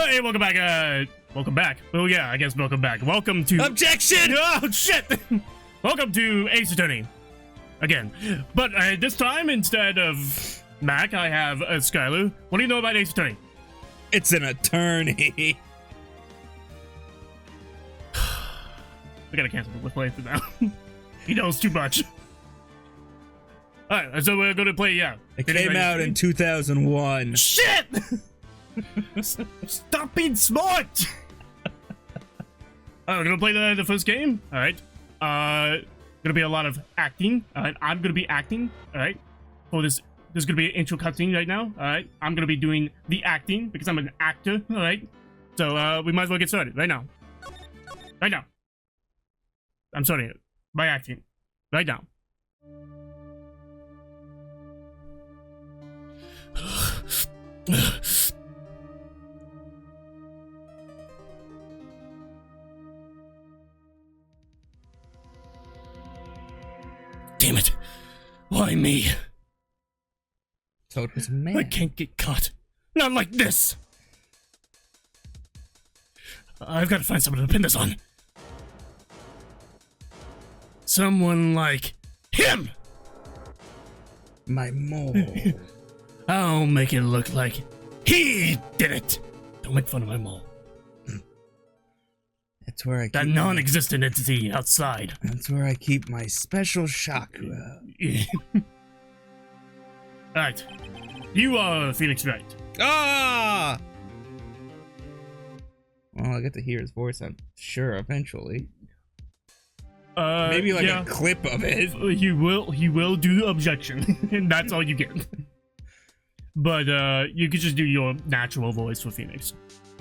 Hey, welcome back. Welcome back. Oh yeah, I guess welcome back. Welcome to Objection! Oh shit! Welcome to Ace Attorney again, but this time instead of Mac, I have Skyler. What do you know about Ace Attorney? It's an attorney. We gotta cancel the playthrough now. He knows too much. Alright, so we're gonna play, yeah. It came out in 2001. Shit! Stop being smart! Alright, we're gonna play the first game. Alright. Gonna be a lot of acting. Alright, I'm gonna be acting. Alright. For this, there's gonna be an intro cutscene right now. Alright. I'm gonna be doing the acting because I'm an actor. Alright. So, we might as well get started right now. Right now. I'm starting it by acting. Right now. Damn it. Why me? So it was a man. I can't get caught. Not like this. I've got to find someone to pin this on. Someone like him. My mole. I'll make it look like he did it. Don't make fun of my mole. That's where I keep That non-existent entity outside. That's where I keep my special chakra. Alright. You are Phoenix Wright. Ah! Well, I get to hear his voice, I'm sure, eventually. Maybe like a clip of it. You will do objection, and that's all you get. But you could just do your natural voice for Phoenix.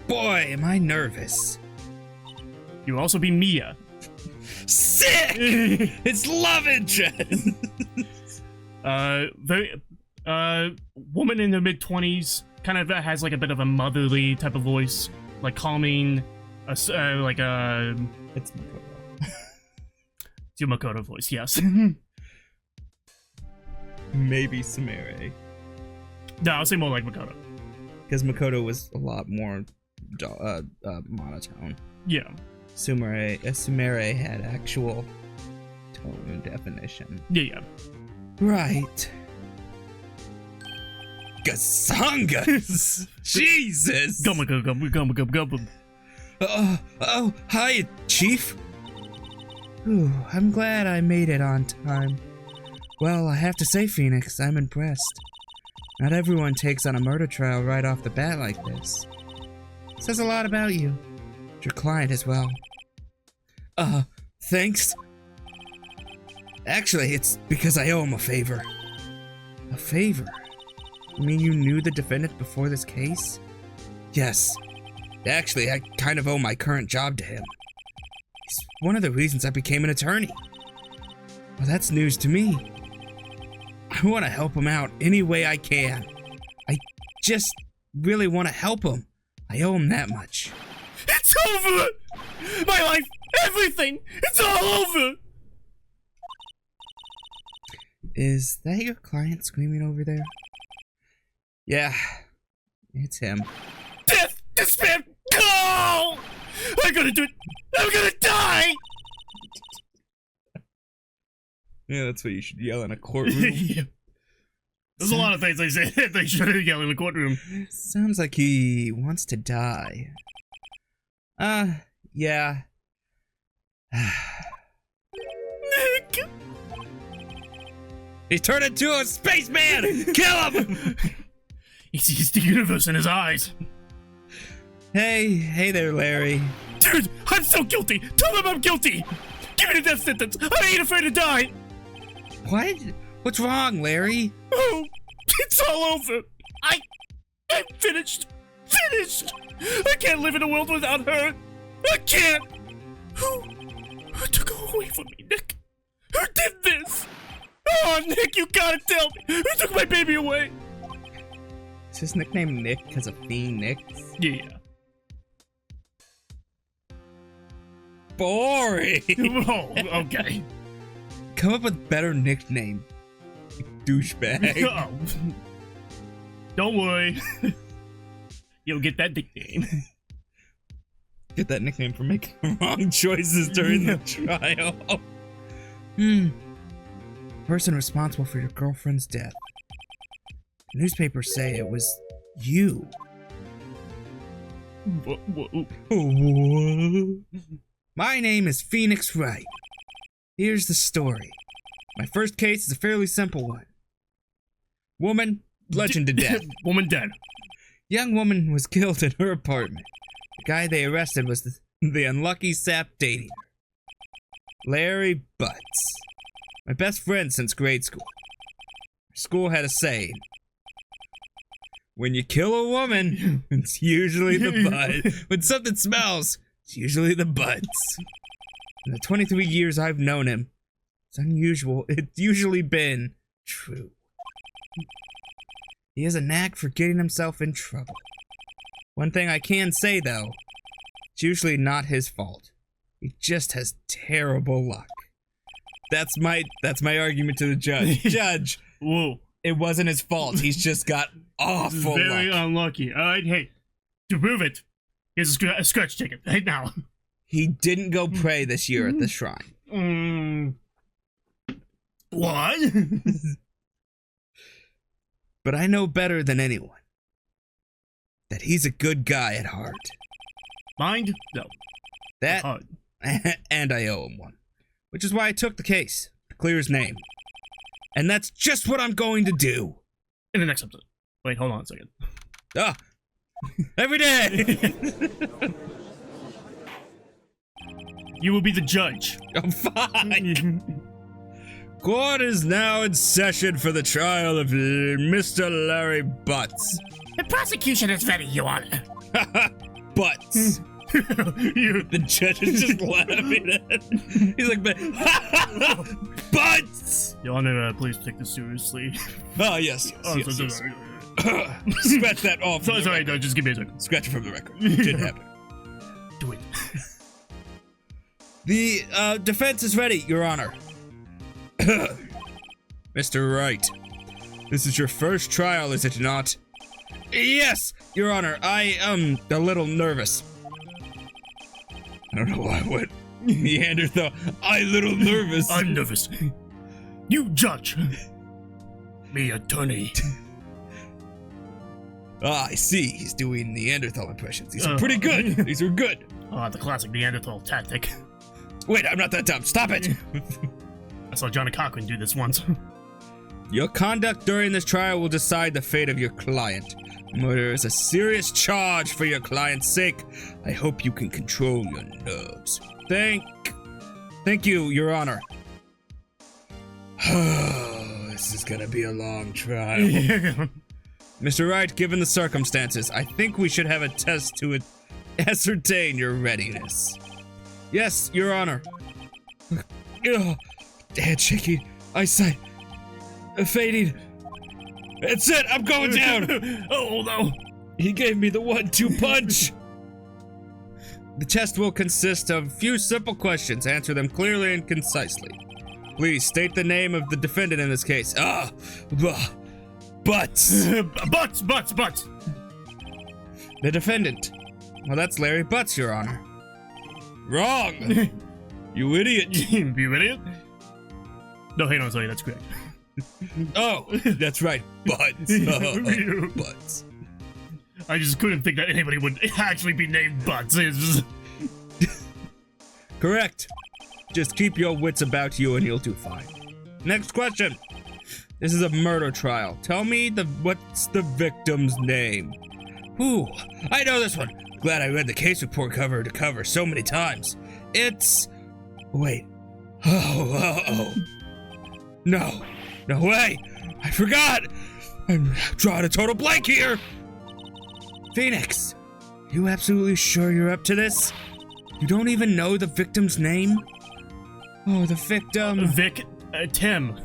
Boy, am I nervous. You also be Mia. Sick! It's love interest! Very woman in her mid-20s, kind of has like a bit of a motherly type of voice, like calming, It's your Makoto voice, yes. maybe Sumire. No, I'll say more like Makoto. Because Makoto was a lot more monotone. Yeah. Sumire had actual tone definition. Yeah. Right. Gasangas! Jesus! Gum. Oh, hi, Chief. Ooh, I'm glad I made it on time. Well, I have to say, Phoenix, I'm impressed. Not everyone takes on a murder trial right off the bat like this. Says a lot about you. Your client as well. Thanks. Actually, it's because I owe him a favor. A favor? You mean you knew the defendant before this case? Yes. Actually, I kind of owe my current job to him. He's one of the reasons I became an attorney. Well, that's news to me. I want to help him out any way I can. I just really want to help him. I owe him that much. It's over! My life, everything, it's all over! Is that your client screaming over there? Yeah, it's him. Death! Despair! Go! I'm gonna do it! I'm gonna die! Yeah, that's what you should yell in a courtroom. Yeah. There's a lot of things they say they should yell in the courtroom. Sounds like he wants to die. Yeah. Nick! He turned into a spaceman! Kill him! He sees the universe in his eyes. Hey there, Larry. Dude, I'm so guilty! Tell him I'm guilty! Give me the death sentence! I ain't afraid to die! What? What's wrong, Larry? Oh, it's all over! I'm finished! Finished! I can't live in a world without her! I can't! Who took her away from me, Nick? Who did this? Oh, Nick, you gotta tell me! Who took my baby away? Is his nickname Nick because of being Nick? Yeah. Boring! Oh, okay. Come up with a better nickname, you douchebag. Oh. Don't worry. You'll get that nickname. Get that nickname for making the wrong choices during the trial. Person responsible for your girlfriend's death. Newspapers say it was you. My name is Phoenix Wright. Here's the story. My first case is a fairly simple one. Woman, bludgeoned to death. Woman dead. Young woman was killed in her apartment. The guy they arrested was the unlucky sap dating her. Larry Butts. My best friend since grade school. School had a saying. When you kill a woman, it's usually the butt. When something smells, it's usually the butts. In the 23 years I've known him, it's unusual. It's usually been true. He has a knack for getting himself in trouble. One thing I can say, though, it's usually not his fault. He just has terrible luck. That's my argument to the judge. Judge, whoa. It wasn't his fault. He's just got awful luck. Very unlucky. All right, hey, to prove it, here's a scratch ticket right now. He didn't go pray this year at the shrine. What? But I know better than anyone that he's a good guy at heart. Mind? No. That, and I owe him one. Which is why I took the case, to clear his name. And that's just what I'm going to do. In the next episode. Wait, hold on a second. Every day! You will be the judge. Oh, fine. Court is now in session for the trial of Mr. Larry Butts. The prosecution is ready, Your Honor. Butts. The judge is just laughing at it. He's like, Butts! Your Honor, please take this seriously. Oh, yes. Sorry. Scratch that off. Sorry, no, just give me a second. Scratch it from the record. It didn't happen. Do it. The defense is ready, Your Honor. Mr. Wright, this is your first trial, is it not? Yes, Your Honor. I am a little nervous. I don't know why I went Neanderthal. I'm little nervous. I'm nervous. You judge. Me attorney. I see. He's doing Neanderthal impressions. These are pretty good. These are good. The classic Neanderthal tactic. Wait, I'm not that dumb. Stop it. I saw Johnny Cochran do this once. Your conduct during this trial will decide the fate of your client. Murder is a serious charge for your client's sake. I hope you can control your nerves. Thank you, Your Honor. This is gonna be a long trial. Mr. Wright, given the circumstances, I think we should have a test to ascertain your readiness. Yes, Your Honor. Head shaky, eyesight fading. That's it, I'm going down. Oh no. He gave me the 1-2 punch. The test will consist of a few simple questions. Answer them clearly and concisely. Please state the name of the defendant in this case. Butts. Butts. The defendant. Well, that's Larry Butts, Your Honor. Wrong. You idiot. You idiot? No, hang on, sorry, that's correct. Oh, that's right. Butts. Butts. I just couldn't think that anybody would actually be named Butts. It's just... Correct. Just keep your wits about you and you'll do fine. Next question. This is a murder trial. Tell me what's the victim's name? Ooh, I know this one. Glad I read the case report cover to cover so many times. It's... Wait. Oh. No way. I forgot. I'm drawing a total blank here. Phoenix, you absolutely sure you're up to this? You don't even know the victim's name? Oh, the victim. Tim.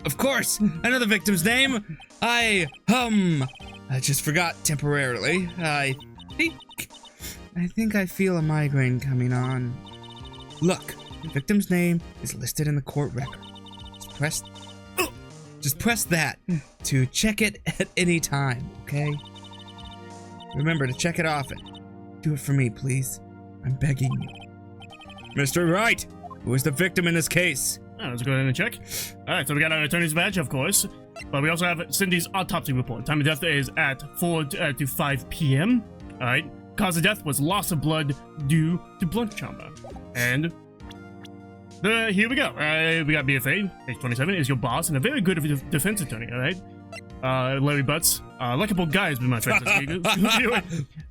Of course, I know the victim's name. I just forgot temporarily. I think I feel a migraine coming on. Look, the victim's name is listed in the court record. Just press that to check it at any time, okay? Remember to check it often. Do it for me, please. I'm begging you. Mr. Wright, who is the victim in this case? Let's go ahead and check. Alright, so we got our attorney's badge, of course. But we also have Cindy's autopsy report. Time of death is at 4 to 5 p.m. Alright. Cause of death was loss of blood due to blunt trauma. And here we go. We got BFA, age 27, is your boss and a very good defense attorney, alright? Larry Butts, likable guy has been my friend.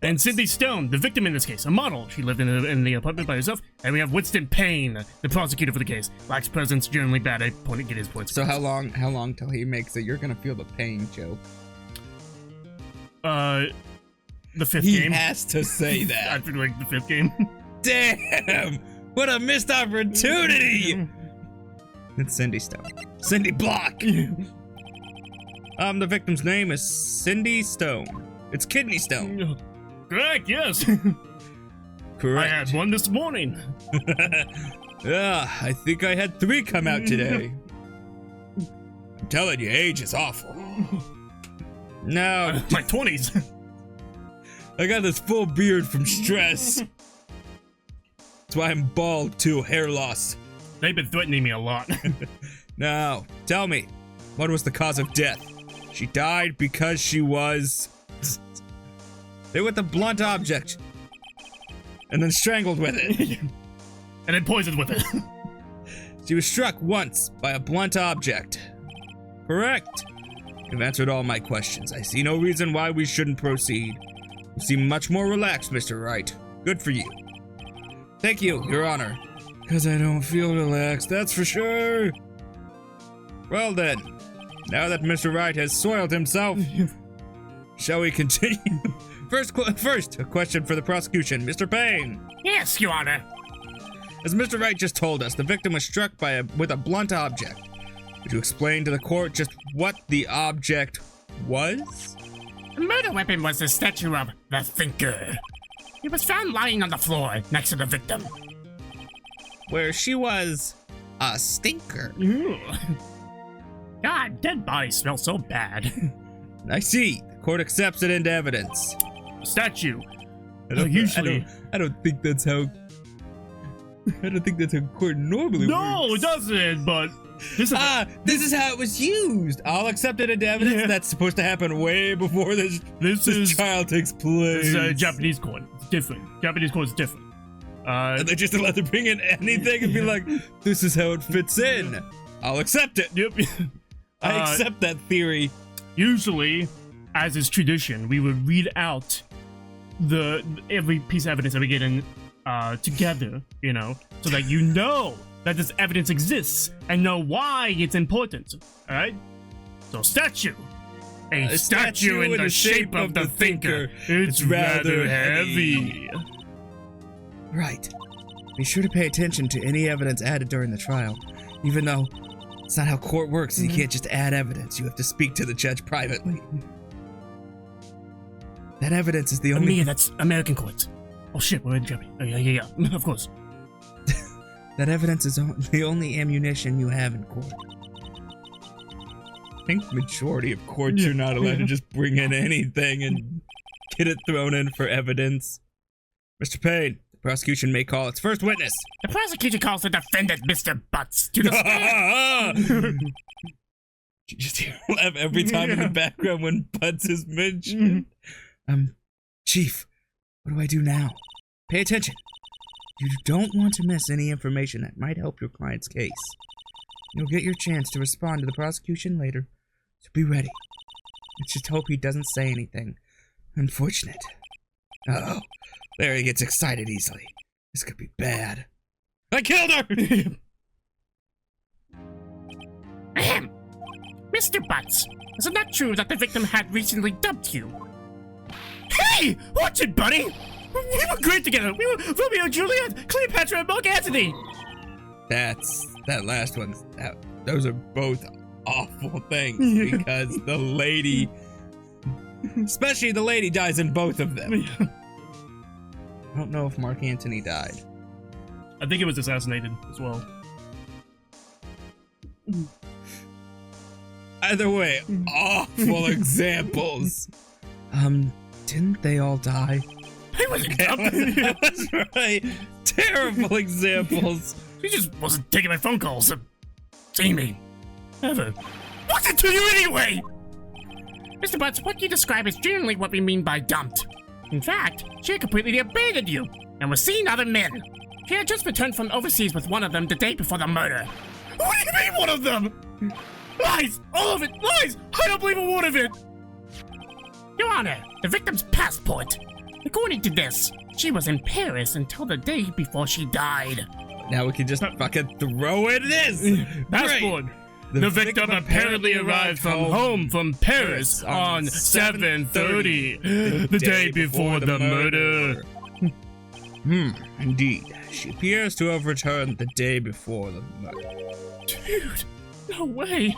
And Cindy Stone, the victim in this case, a model. She lived in the apartment by herself. And we have Winston Payne, the prosecutor for the case. Lacks presence, generally bad at get his points. So how long till he makes it? You're gonna feel the pain, Joe. The fifth He game. has to say that. I feel like the fifth game. Damn! What a missed opportunity! It's Cindy Stone. Cindy Block! The victim's name is Cindy Stone. It's kidney stone. Correct, yes. Correct. I had one this morning. Yeah, I think I had 3 come out today. I'm telling you, age is awful. No. My 20s. I got this full beard from stress. That's why I'm bald too, hair loss. They've been threatening me a lot. Now, tell me, what was the cause of death? She died because she was hit with a blunt object and then strangled with it. And then poisoned with it. She was struck once by a blunt object. Correct. You've answered all my questions. I see no reason why we shouldn't proceed. You seem much more relaxed, Mr. Wright. Good for you. Thank you, Your Honor. Because I don't feel relaxed, that's for sure. Well then, now that Mr. Wright has soiled himself, shall we continue? First, a question for the prosecution. Mr. Payne. Yes, Your Honor. As Mr. Wright just told us, the victim was struck with a blunt object. Would you explain to the court just what the object was? The murder weapon was the statue of the Thinker. He was found lying on the floor next to the victim. Where she was a stinker. Ew. God, dead bodies smell so bad. I see. The court accepts it into evidence. Statue. I don't think that's how. I don't think that's how court normally works. No, it doesn't. But this is how it was used. I'll accept it into evidence. Yeah. That's supposed to happen way before this trial takes place. It's Japanese court. It's different. Japanese court is different. And they just allowed to bring in anything and be like, "This is how it fits in." I'll accept it. Yep. I accept that theory. Usually, as is tradition, we would read out every piece of evidence that we get in together, you know, so that you know that this evidence exists and know why it's important. All right. So statue. A statue in the shape of the Thinker. It's rather heavy. Right. Be sure to pay attention to any evidence added during the trial, even though it's not how court works. You can't just add evidence. You have to speak to the judge privately. That evidence is the only... that's American courts. Oh shit, we're in Germany. Oh, yeah. Of course. That evidence is the only ammunition you have in court. I think the majority of courts are not allowed to just bring in anything and get it thrown in for evidence. Mr. Payne, the prosecution may call its first witness. The prosecution calls the defendant Mr. Butts to the stand. You just hear him laugh every time in the background when Butts is mentioned. Chief, what do I do now? Pay attention. You don't want to miss any information that might help your client's case. You'll get your chance to respond to the prosecution later, so be ready. Let's just hope he doesn't say anything unfortunate. Uh-oh. There he gets excited easily. This could be bad. I killed her! Ahem. Mr. Butts, is it not true that the victim had recently dumped you? Hey! Watch it, buddy! We were great together! We were Romeo and Juliet, Cleopatra, and Mark Antony! That last one, those are both awful things because the lady, especially the lady, dies in both of them. I don't know if Mark Antony died. I think it was assassinated as well. Either way, awful examples. Didn't they all die? I She wasn't dumb. That was right. Terrible examples. She just wasn't taking my phone calls or seeing me. Ever. What's it to you anyway? Mr. Butts, what you describe is generally what we mean by dumped. In fact, she had completely abandoned you and was seeing other men. She had just returned from overseas with one of them the day before the murder. What do you mean, one of them? Lies! All of it! Lies! I don't believe a word of it! Your Honor, the victim's passport. According to this, she was in Paris until the day before she died. Now we can just fucking throw it in this. Passport. The victim apparently arrived home from Paris on 7:30, the day before the murder. Indeed. She appears to have returned the day before the murder. Dude, no way.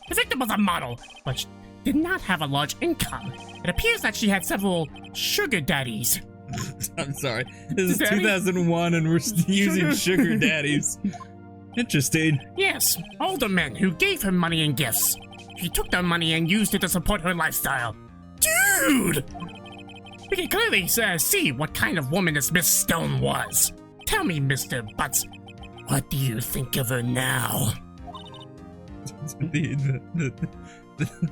The victim was a model, but she did not have a large income. It appears that she had several sugar daddies. I'm sorry. This is Daddy? 2001 and we're using sugar daddies. Interesting. Yes, older men who gave her money and gifts. She took their money and used it to support her lifestyle. Dude! We can clearly see what kind of woman this Miss Stone was. Tell me, Mr. Butts, what do you think of her now?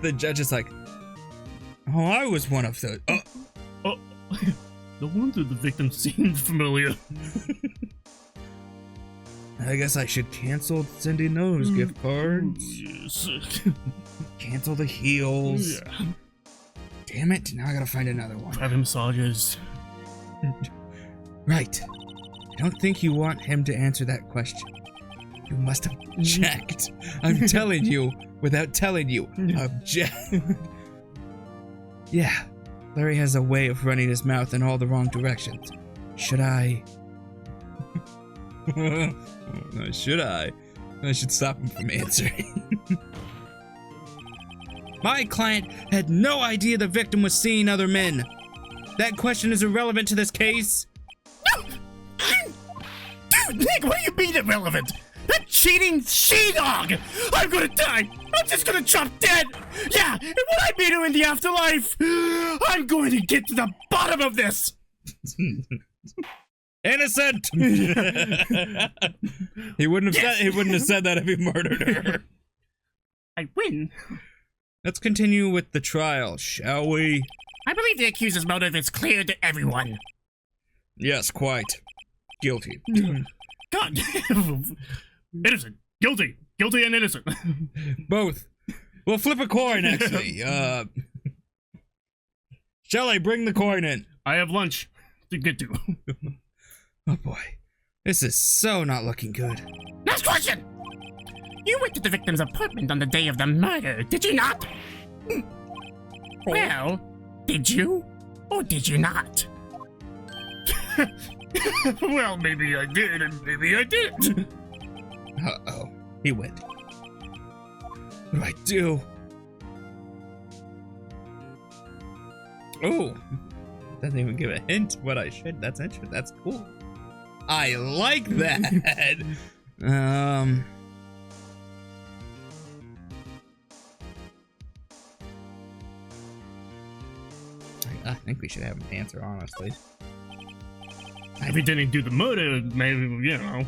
The judge is like, oh, I was one of those. Oh, no wonder the victim seemed familiar. I guess I should cancel sending those gift cards. Yes. Cancel the heels. Yeah. Damn it, now I gotta find another one. Private massages. Right. I don't think you want him to answer that question. You must have checked. I'm telling you without telling you. Object. Yeah. Larry has a way of running his mouth in all the wrong directions. Should I? Should I? I should stop him from answering. My client had no idea the victim was seeing other men. That question is irrelevant to this case. No! Dude, Nick, what do you mean irrelevant? That cheating she-dog! I'm gonna die! I'm just gonna chop dead! Yeah, and when I meet her in the afterlife, I'm going to get to the bottom of this! Innocent! He wouldn't have said that if he murdered her. I win. Let's continue with the trial, shall we? I believe the accuser's motive is clear to everyone. Yes, quite. Guilty. God. Innocent. Guilty. Guilty and innocent. Both. We'll flip a coin, actually. Shall I bring the coin in? I have lunch to get to. Oh boy. This is so not looking good. Next question! You went to the victim's apartment on the day of the murder, did you not? Well, did you? Or did you not? Well, maybe I did, and maybe I didn't. Uh-oh. He went. What do I do? Oh. Doesn't even give a hint what I should. That's interesting. That's cool. I like that. I think we should have an answer, honestly. If he didn't do the murder, maybe, you know.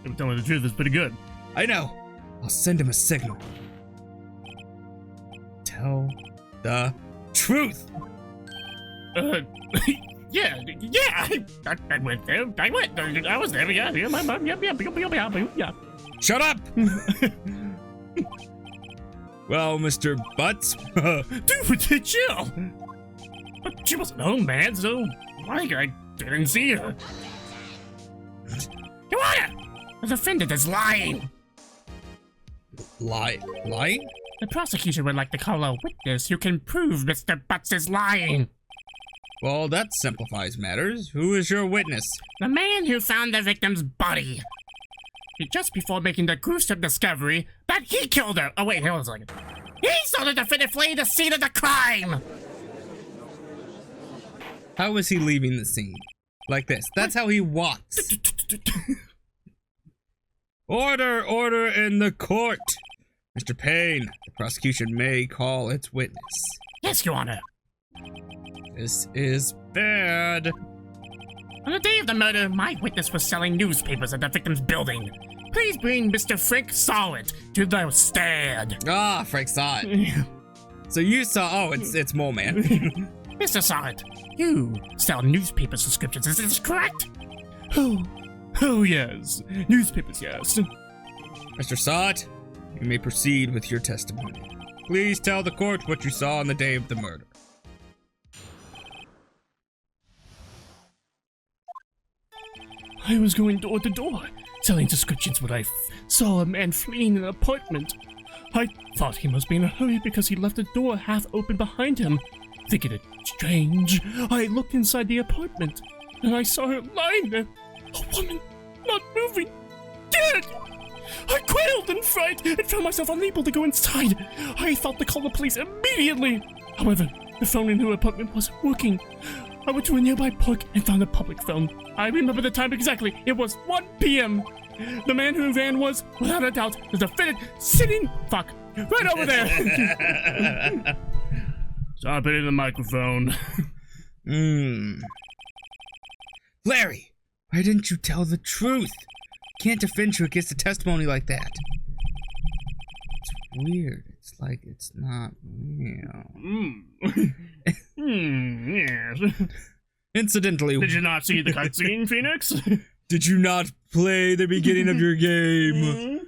If telling the truth, it's pretty good. I know. I'll send him a signal. Tell the truth. Yeah. I went there. I was there. Yeah. My mom. Yeah. Shut up. Well, Mr. Butts. Dude, chill. But she wasn't home, man. So I didn't see her. Your Honor, the defendant is lying. Lying? The prosecution would like to call a witness who can prove Mr. Butts is lying. Well, that simplifies matters. Who is your witness? The man who found the victim's body. Just before making the gruesome discovery that he killed her. Oh, wait, hold on a second. He saw the defendant flee the scene of the crime. How was he leaving the scene? Like this. That's how he walks. Order in the court. Mr. Payne, the prosecution may call its witness. Yes, Your Honor. This is bad. On the day of the murder, my witness was selling newspapers at the victim's building. Please bring Mr. Frank Solid to the stand. Ah, Frank saw it. So you saw, oh, it's Mole Man. Mr. Solid, you sell newspaper subscriptions, is this correct? Oh yes. Newspapers, yes. Mr. Sot, you may proceed with your testimony. Please tell the court what you saw on the day of the murder. I was going door to door, selling subscriptions when I saw a man fleeing an apartment. I thought he must be in a hurry because he left the door half open behind him. Thinking it strange, I looked inside the apartment, and I saw her lying there. A woman, not moving, dead! I quailed in fright and found myself unable to go inside. I thought to call the police immediately. However, the phone in her apartment wasn't working. I went to a nearby park and found a public phone. I remember the time exactly. It was 1 p.m. The man who ran was, without a doubt, the defendant sitting, right over there. Stop it in the microphone. Larry, why didn't you tell the truth? Can't defend you against a testimony like that. It's weird. It's like it's not real. Yes. Incidentally, Did you not see the cutscene, Phoenix? did you not play the beginning of your game?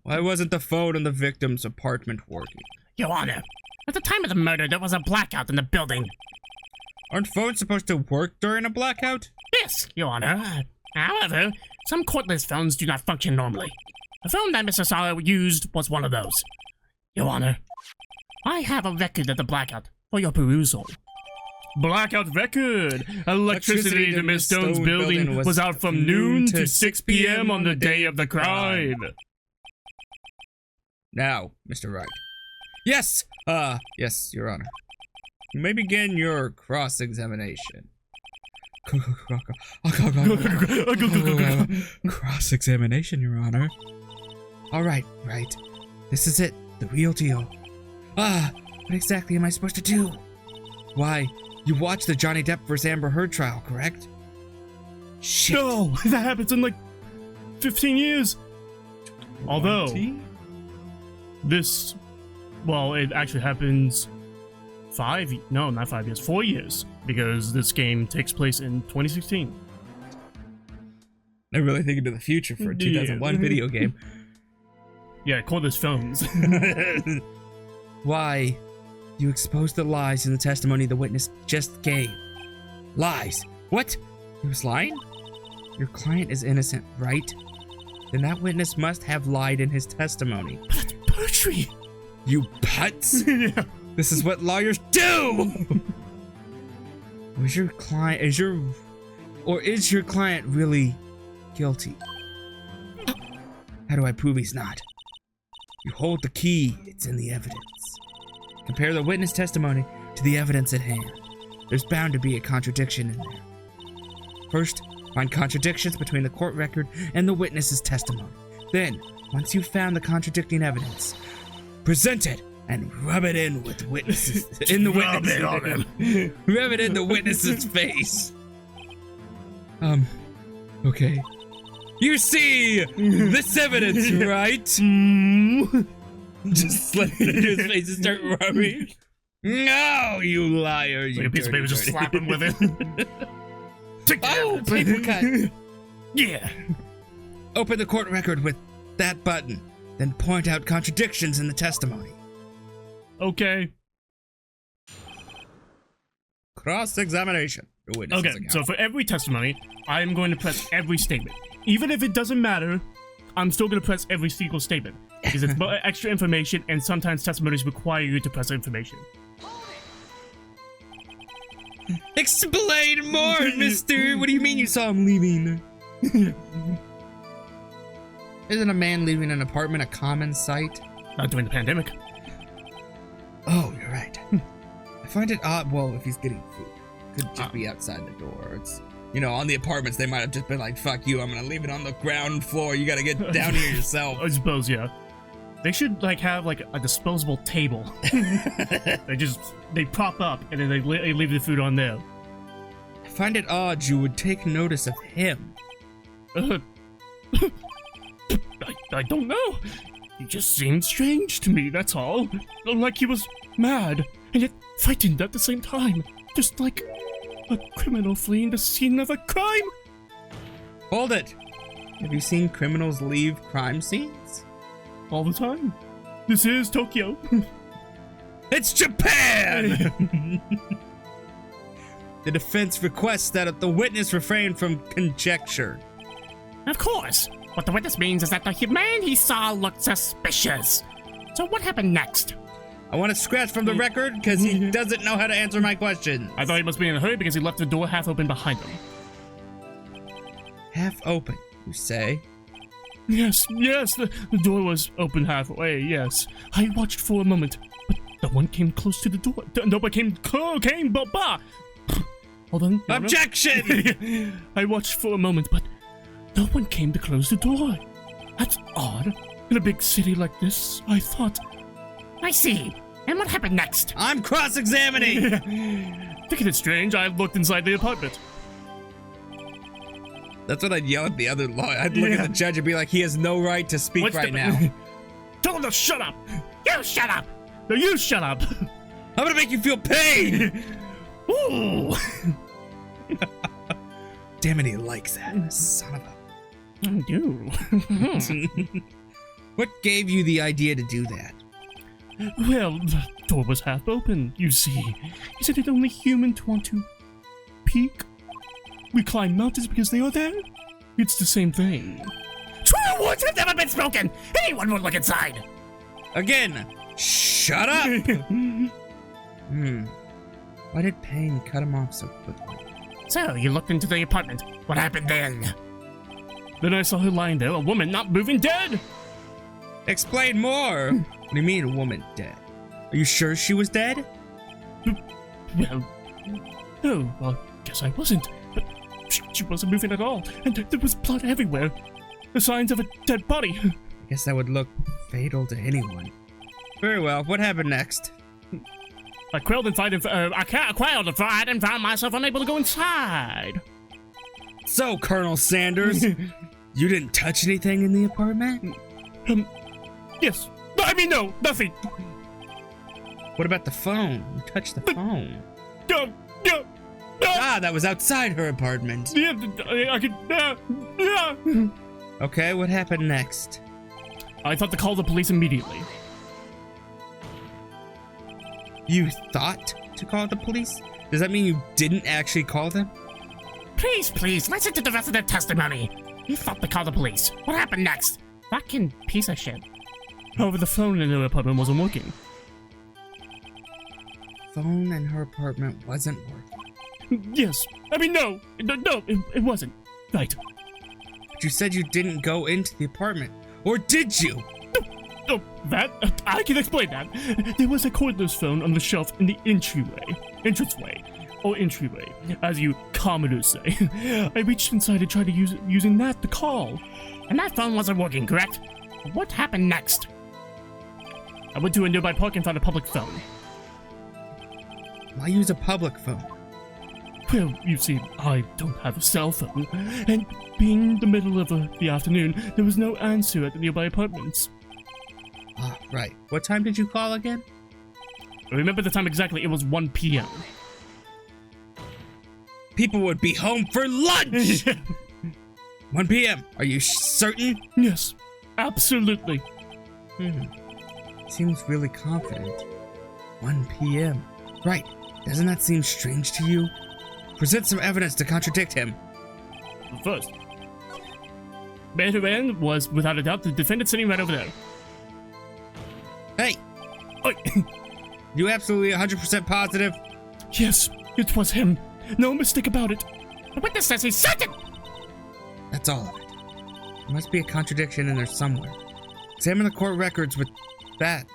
Why wasn't the phone in the victim's apartment working? Your Honor, at the time of the murder, there was a blackout in the building. Aren't phones supposed to work during a blackout? Yes, Your Honor. However, some cordless phones do not function normally. The phone that Mr. Sala used was one of those. Your Honor, I have a record of the blackout for your perusal. Blackout record. Electricity to Miss Stone's building was out from noon to 6 p.m. on the day of the crime. Now, Mr. Wright. Yes, yes, Your Honor. You may begin your cross-examination. Cross-examination, Your Honor. All right, right. This is it, the real deal. What exactly am I supposed to do? Why, you watched the Johnny Depp vs. Amber Heard trial, correct? Shit. No, that happens in like 15 years. Although, well, it actually happens 4 years, because this game takes place in 2016. They're really thinking to the future for a 2001 video game. Yeah, cordless phones. Why? You exposed the lies in the testimony the witness just gave. Lies? What? He was lying? Your client is innocent, right? Then that witness must have lied in his testimony. But that's perjury! You putz! Yeah. This is what lawyers do! Is your client really guilty? How do I prove he's not? You hold the key, it's in the evidence. Compare the witness testimony to the evidence at hand. There's bound to be a contradiction in there. First, find contradictions between the court record and the witness's testimony. Then, once you've found the contradicting evidence, present it and rub it in with witnesses in the witness. Rub it in the witness's face. Okay. You see this evidence, right? Just let his face and start rubbing. No, you liar! You like a piece of paper, just slap him with it. Oh, paper cut. Yeah. Open the court record with that button, then point out contradictions in the testimony. Okay. Cross-examination. Okay, so for every testimony, I'm going to press every statement. Even if it doesn't matter, I'm still going to press every single statement. Because it's extra information, and sometimes testimonies require you to press information. Explain more, mister! What do you mean you saw him leaving? Isn't a man leaving an apartment a common sight? Not during the pandemic. Oh, you're right. I find it odd, well, if he's getting food. Could just be outside the door. It's, you know, on the apartments, they might have just been like, fuck you, I'm gonna leave it on the ground floor. You gotta get down here yourself. I suppose, yeah. They should like have like a disposable table. they prop up and then they leave the food on there. I find it odd you would take notice of him. I don't know. He just seemed strange to me, that's all. Like he was mad and yet frightened at the same time. Just like a criminal fleeing the scene of a crime. Hold it! Have you seen criminals leave crime scenes? All the time. This is Tokyo. It's Japan! The defense requests that the witness refrain from conjecture. Of course. What the witness means is that the man he saw looked suspicious. So what happened next? I want to scratch from the record because he doesn't know how to answer my question. I thought he must be in a hurry because he left the door half open behind him. Half open, you say? Yes, the door was open halfway, yes. I watched for a moment, but no one came close to the door. Nobody came, bah! Hold on. Objection! I watched for a moment, but no one came to close the door. That's odd. In a big city like this, I thought... I see. And what happened next? I'm cross-examining! Thinking it's strange, I looked inside the apartment. That's what I'd yell at the other lawyer. I'd look at the judge and be like, he has no right to speak now. Tell him to shut up! You shut up! No, you shut up! I'm gonna make you feel pain! Ooh! Damn it, he likes that. Son of a... I do. What gave you the idea to do that? Well, the door was half open, you see. Isn't it only human to want to peek? We climb mountains because they are there? It's the same thing. True words have never been spoken! Anyone would look inside! Again, shut up! Why did Payne cut him off so quickly? So, you looked into the apartment. What happened then? Then I saw her lying there, a woman not moving, dead! Explain more! What do you mean, a woman dead? Are you sure she was dead? Well, no, I guess I wasn't. But she wasn't moving at all, and there was blood everywhere. The signs of a dead body. I guess that would look fatal to anyone. Very well, what happened next? I quailed and fight and found myself unable to go inside. So, Colonel Sanders, you didn't touch anything in the apartment? Yes. No, nothing. What about the phone? You touched the phone. Ah, that was outside her apartment. Yeah, I could. Okay, what happened next? I thought to call the police immediately. You thought to call the police? Does that mean you didn't actually call them? Please, listen to the rest of their testimony. You thought to call the police. What happened next? Fucking piece of shit. However, the phone in her apartment wasn't working. Phone in her apartment wasn't working? Yes. No, it wasn't. Right. But you said you didn't go into the apartment. Or did you? No, that? I can explain that. There was a cordless phone on the shelf in the entranceway, as you commoners say. I reached inside and tried to using that to call. And that phone wasn't working, correct? What happened next? I went to a nearby park and found a public phone. Why use a public phone? Well, you see, I don't have a cell phone, and being the middle of the afternoon, there was no answer at the nearby apartments. Ah, right. What time did you call again? I remember the time exactly. It was 1 p.m. People would be home for lunch! 1 p.m. Are you certain? Yes, absolutely. Seems really confident. 1 p.m. Right. Doesn't that seem strange to you? Present some evidence to contradict him. First, man was, without a doubt, the defendant sitting right over there. Hey! Oi. You absolutely 100% positive? Yes, it was him. No mistake about it. The witness says he's certain! That's all of it. There must be a contradiction in there somewhere. Examine the court records with that.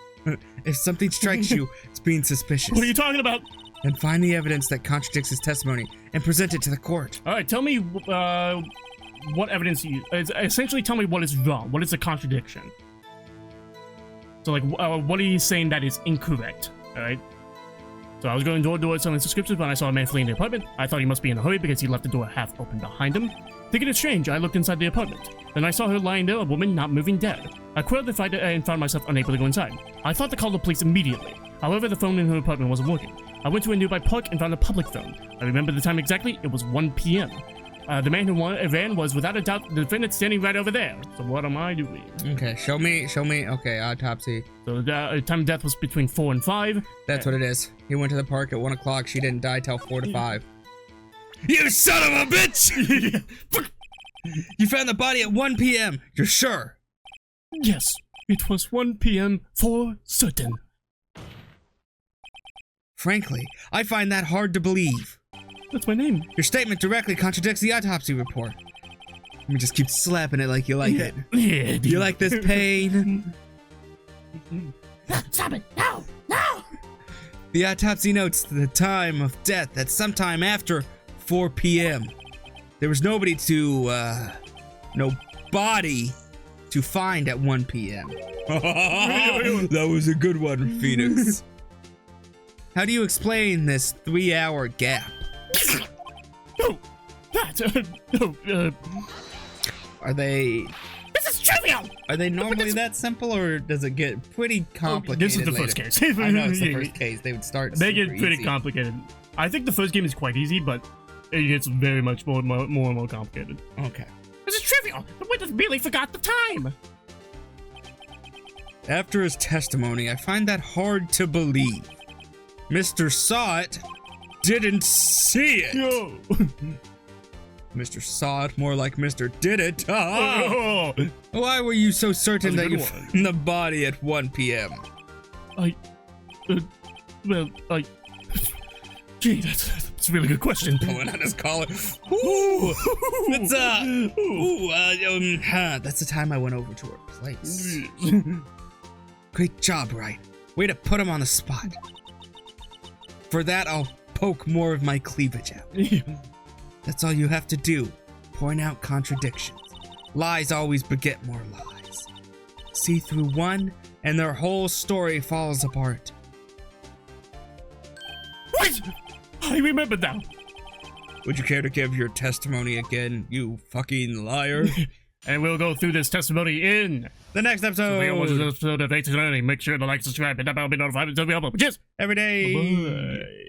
If something strikes you as being suspicious, What are you talking about? then find the evidence that contradicts his testimony and present it to the court. All right, tell me what evidence you... Essentially, tell me what is wrong. What is the contradiction? So like, what are you saying that is incorrect? All right. So I was going door to door selling subscriptions when I saw a man fleeing the apartment. I thought he must be in a hurry because he left the door half open behind him. Thinking it's strange, I looked inside the apartment. Then I saw her lying there, a woman not moving, dead. I quailed and found myself unable to go inside. I thought to call the police immediately. However, the phone in her apartment wasn't working. I went to a nearby park and found a public phone. I remember the time exactly, it was 1 p.m. The man who ran was without a doubt the defendant standing right over there. So what am I doing? Okay, show me. Okay, autopsy. So the time of death was between 4 and 5. That's what it is. He went to the park at 1 o'clock. She didn't die till 4 to 5. You son of a bitch! You found the body at 1 p.m. You're sure? Yes, it was 1 p.m. for certain. Frankly, I find that hard to believe. That's my name. Your statement directly contradicts the autopsy report. Let me just keep slapping it like you like it. Yeah, Do you like this pain? Stop it! No! No! The autopsy notes the time of death at sometime after 4 p.m. There was nobody to, no body to find at 1 p.m. That was a good one, Phoenix. How do you explain this 3-hour gap? No! That, Are they... This is trivial! Are they normally that simple, or does it get pretty complicated? This is the later? first case. I know it's the first case. They would start. They get super pretty easy. complicated. I think the first game is quite easy, but it gets very much more and more complicated. Okay. This is trivial! The witness really forgot the time! After his testimony, I find that hard to believe. Mr. Saw It didn't see it. Yo! Mr. Saw It, more like Mr. Did It. Oh, Why were you so certain That that was a you good found the body at 1 p.m.? Gee, that's a really good question. Pulling out his collar. Ooh, that's that's the time I went over to her place. Great job, Wright. Way to put him on the spot. For that, I'll poke more of my cleavage out. That's all you have to do. Point out contradictions. Lies always beget more lies. See through one, and their whole story falls apart. Wait! I remember now. Would you care to give your testimony again, you fucking liar? And we'll go through this testimony in The next the episode. episode of 8 to 90. Make sure to like, subscribe, and that bell will be notified until we upload. Cheers! Every day. Bye.